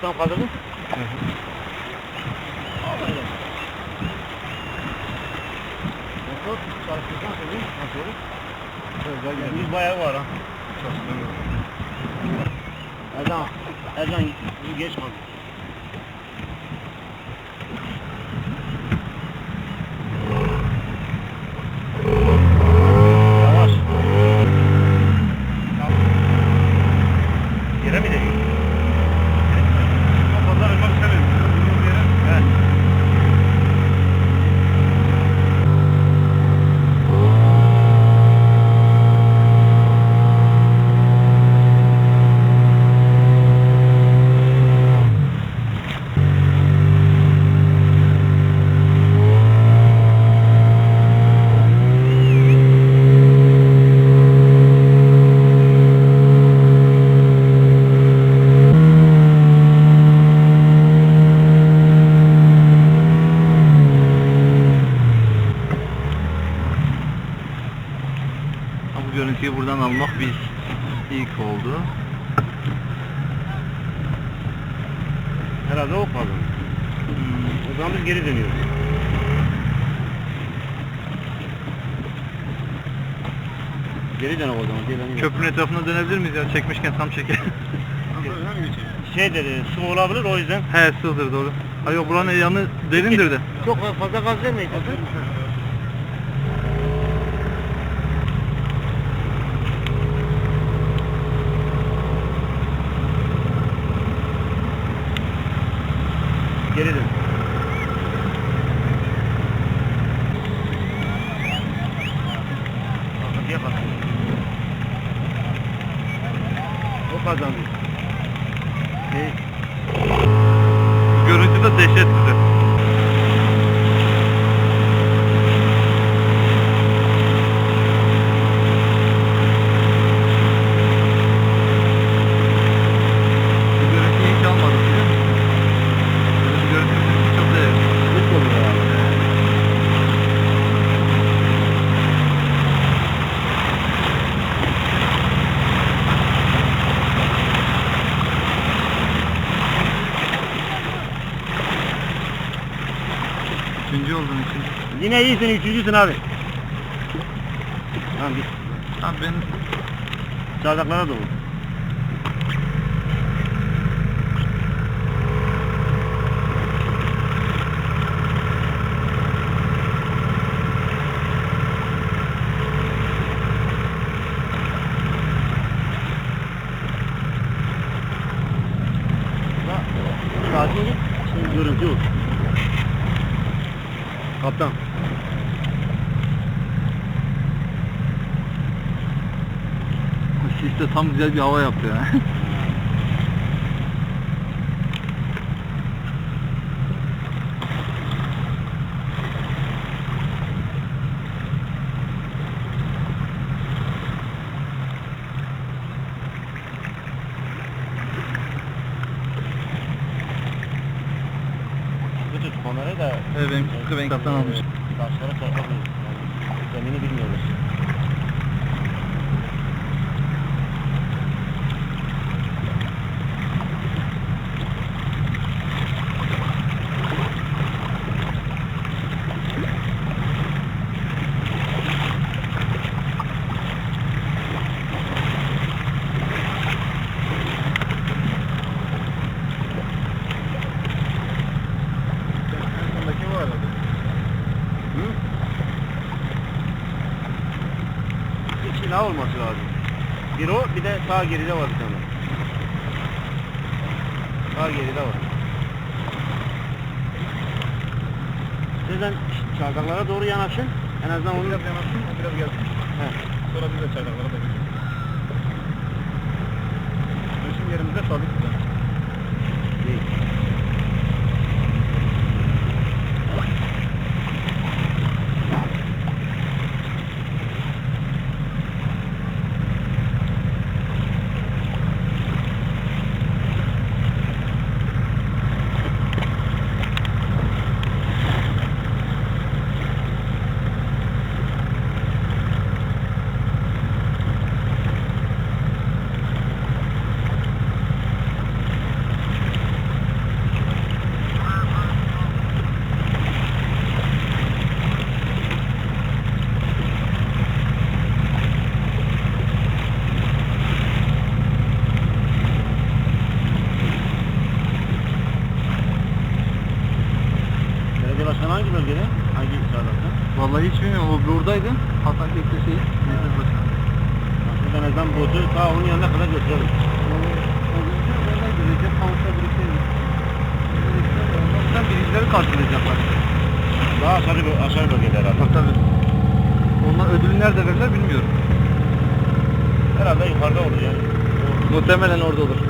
tam kaldırdın. Motor çalıştırsan söyleyeyim. Nasıl olur? Biz bayağı var ha. Ercan geç kaldı. Yavaş. Yere mi değiyor? Fazla ölmek istemiyorum. Evet. Bu görüntüyü buradan almak biz ilk oldu. Herhalde o kaldı. O zaman biz geri dönüyoruz. Geri dön o zaman. Köprünün etrafına dönebilir miyiz ya? Çekmişken tam çekelim. Şey dedi, su olabilir o yüzden. He, sığdır doğru. Ha yok, buranın yanı derindir de. Çok fazla gaz vermeyin. Geri dön. Arkaya bak. O kazandı. Görüntü de dehşet güzel. Bu görüntüyü hiç almadık biliyor musun? Bu görüntü çok değerli. Hiç oluyor abi. Üçüncü oldun, üçüncü. Yine iyisin, üçüncüsün abi. Tamam git. Abi ben Çardaklara doğru. Sakin git. Şimdi görüntü yok. Kaptan. sis de tam güzel bir hava yaptı ya. Bu tut kamerayı da. Evet, benim tutku ben kaptan almış. Taşlara çarpabiliriz. Yani kendini bilmiyoruz. Silah olması lazım. Bir o, bir de sağ geride var bir tane. Sağ geride var. Sizden çardaklara doğru yanaşın. En azından onu biraz yanaşın, biraz gelsin. Sonra biz de çardaklara da gidelim. Bizim yerimizde sabit burada. Değil. bölgede? Hangi çardakta? Vallahi hiç bilmiyorum. O buradaydı. Hasan Kek'te şeyi. Business başkanı. Aslında en azından botu ta onun yanına kadar götürelim. O gün oradan gidecek. Havuzda biriktirdik. Ondan birincileri karşılayacaklar. Daha aşağı bölgede herhalde. Tabii. Onlar ödülü nerede verirler bilmiyorum. Herhalde yukarıda olur yani. Muhtemelen orada olur.